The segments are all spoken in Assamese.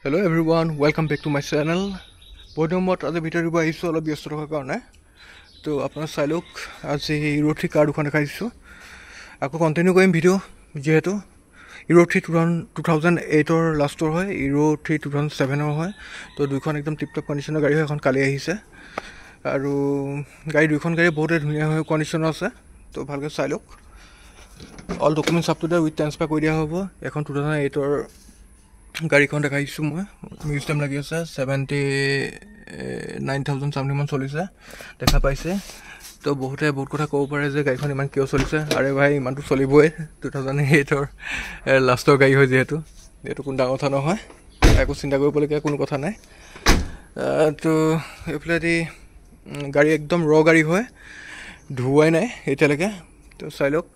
Hello everyone, welcome back to my channel. बहुत दिन बाद आज भितर দিব আহিছো অলপ ব্যস্ত থকাৰ কাৰণে তো আপোনাৰ চাইলক আজি ইউৰো 3 কাৰ দুখন দেখাইছো আকৌ কন্টিনিউ কৰিম ভিডিও যেহেতু ইউৰো 3 2008 ৰ লাষ্টৰ হয় ইউৰো 3 2007 ৰ হয় তো দুইখন একদম টিপটপ কন্ডিশনৰ গাড়ী হয় এখন কালি আহিছে আৰু দুইখন গাড়ী বহুত ধুনীয়া হয় কন্ডিশন আছে তো ভালকৈ চাইলক all documents up to date with transfer কৰি দিয়া হ'ব এখন 2008 ৰ গাড়ীখন দেখাইছো মই মিউজিয়াম লাগি আছে 79000 সামনে মান চলিছে দেখা পাইছে তো বহুত কথা ক'ব পাৰে যে গাড়ীখন ইমান কিয় চলিছে আৰে ভাই ইমানটো চলিবই 2008 ৰ লাষ্টৰ গাড়ী হয় যেহেতু এটো কোন ডাঙৰ কথা নহয় একো চিন্তা কৰিবলগীয়া কোনো কথা নাই তো এফলেদি গাড়ী একদম ৰ গাড়ী হয় ধুৱাই নাই এতিয়ালৈকে তো চাইলক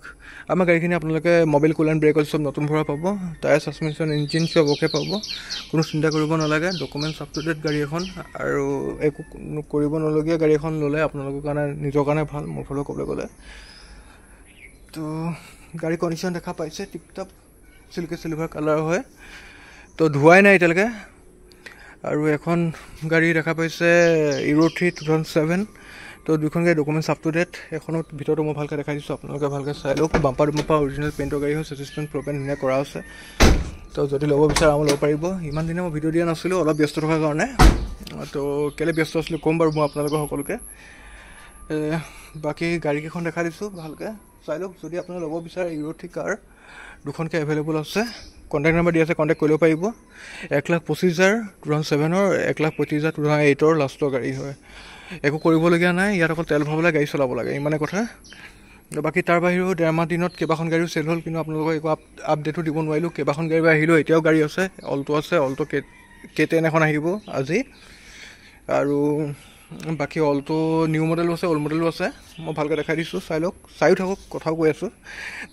আমাৰ গাড়ীখিনি আপোনালোকে মোবাইল কুলান ব্ৰেক অল সব নতুন ভৰা পাব টায়াৰ সাসপেনশন ইঞ্জিন সব ওকে পাব কোনো চিন্তা কৰিব নালাগে ডকুমেন্টস আপ টু ডেট গাড়ী এখন আৰু একো কৰিব নলগীয়া গাড়ী এখন ললে আপোনালোকৰ কাৰণে নিজৰ কাৰণে ভাল মোৰ ফলো ক'বলৈ গ'লে তো গাড়ী কন্ডিশন দেখা পাইছে টিপটপ সিলভাৰ কালাৰ হয় তো ধুৱাই নাই এতিয়ালৈকে আৰু এখন গাড়ী দেখা পাইছে ইউৰো 3 2007 তো দুখন গাড়ী ডকুমেন্টস আপ টু ডেট এখনৰ ভিতৰটো মই ভালকৈ দেখাই দিছো আপোনালোকে ভালকৈ চাই লওক বাম্পাৰ অৰিজিনাল পেইন্টৰ গাড়ী হয় সাসপেনশন প্ৰপেন নিয়া কৰা আছে তো যদি ল'ব বিচাৰে আমি ল'ব পাৰিব ইমান দিনে মই ভিডিও দিয়া নাছিলো অলপ ব্যস্ত থকাৰ কাৰণে তো কেলে ব্যস্ত আছিলো কম বাৰু মই আপোনালোকক সকলোকে বাকি গাড়ী কেইখন দেখাই দিছো ভালকৈ চাই লওক যদি আপুনি ল'ব বিচাৰে ইউৰো 3 কাৰ দুখনকে এভেইলেবল আছে কন্টাক্ট নাম্বাৰ দিয়া আছে কন্টাক্ট কৰিব পাৰিব 1,25,000 2007 ৰ 1,25,000 2008 ৰ লাষ্টৰ গাড়ী হয় একো কৰিবলগীয়া নাই ইয়াত অকল তেল ভৰাবলৈ গাড়ী চলাব লাগে ইমানে কথা বাকি তাৰ বাহিৰেও ডেৰমাহ দিনত কেইবাখন গাড়ীও চেল হ'ল কিন্তু আপোনালোকক একো আপডেটো দিব নোৱাৰিলো কেইবাখন গাড়ী আহিলো এতিয়াও গাড়ী আছে অলটো আছে অলটো K10 এখন আহিব আজি আৰু বাকি অলটো নিউ মডেল আছে ওল্ড মডেলো আছে মই ভালকৈ দেখাই দিছো চাই লওক চাইও থাকক কথাও কৈ আছো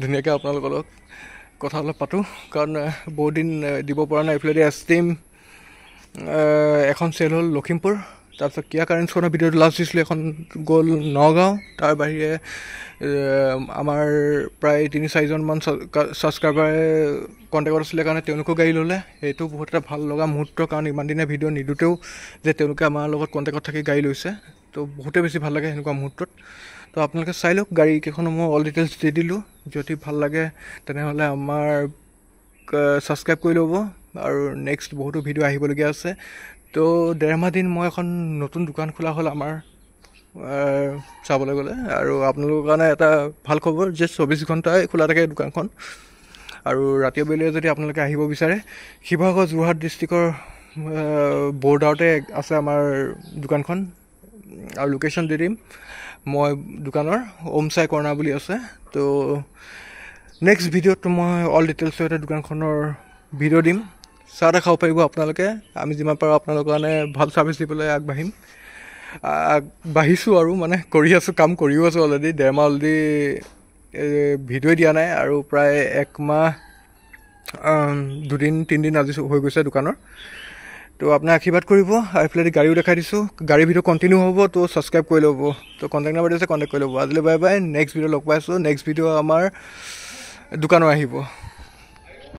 ধুনীয়াকৈ আপোনালোকৰ লগত কথা অলপ পাতো কাৰণ বহুত দিন দিব পৰা নাই এফলেদি এষ্টিম এখন চেল হ'ল লখিমপুৰ তাৰপিছত কিয়া কাৰেন্টছখনৰ ভিডিঅ'টো লাষ্ট দিছিলোঁ এখন গ'ল নগাঁও তাৰ বাহিৰে আমাৰ প্ৰায় 3-4জন মান ছাবস্ক্ৰাইবাৰে কণ্টেক্টত আছিলে কাৰণে তেওঁলোকেও গাড়ী ল'লে সেইটো বহুত এটা ভাল লগা মুহূৰ্ত কাৰণ ইমান দিনে ভিডিঅ' নিদোঁতেও যে তেওঁলোকে আমাৰ লগত কণ্টেক্টত থাকি গাড়ী লৈছে তো বহুতেই বেছি ভাল লাগে সেনেকুৱা মুহূৰ্তত তো আপোনালোকে চাই লওক গাড়ী কেইখনৰ মই অল ডিটেইলছ দি দিলোঁ যদি ভাল লাগে তেনেহ'লে আমাৰ ছাবস্ক্ৰাইব কৰি ল'ব আৰু নেক্সট বহুতো ভিডিঅ' আহিবলগীয়া আছে তো ডেৰমাহ দিন মই এখন নতুন দোকান খোলা হ'ল আমাৰ চাবলৈ গ'লে আৰু আপোনালোকৰ কাৰণে এটা ভাল খবৰ যে 24 ঘণ্টাই খোলা থাকে দোকানখন আৰু ৰাতি বেলিয়ে যদি আপোনালোকে আহিব বিচাৰে শিৱসাগৰ যোৰহাট ডিষ্ট্ৰিক্টৰ বৰ্ডাৰতে আছে আমাৰ দোকানখন আৰু লোকেশ্যন দি দিম মই দোকানৰ ওমচাই কৰ্ণাৰ বুলি আছে তো নেক্সট ভিডিঅ'ত মই অল ডিটেইলছ সৈতে দোকানখনৰ ভিডিঅ' দিম চাহ খাব পাৰিব আপোনালোকে আমি যিমান পাৰোঁ আপোনালোকৰ কাৰণে ভাল ছাৰ্ভিচ দিবলৈ আগবাঢ়িছোঁ আৰু মানে কৰি আছোঁ কাম কৰিও আছোঁ অলৰেডি ডেৰমাহ অলৰেডি ভিডিঅ' দিয়া নাই আৰু প্ৰায় 1 মাহ 2-3 দিন আজি হৈ গৈছে দোকানৰ তো আপোনাৰ আশীৰ্বাদ কৰিব এইফালে গাড়ীও দেখাই দিছোঁ গাড়ী ভিডিঅ' কণ্টিনিউ হ'ব তো ছাবস্ক্ৰাইব কৰি ল'ব তো কণ্টেক্ট নাম্বাৰ দিছে কণ্টেক্ট কৰি ল'ব আজিলৈ বাই বাই নেক্সট ভিডিঅ' লগ পাইছোঁ নেক্সট ভিডিঅ' আমাৰ দোকানৰ আহিব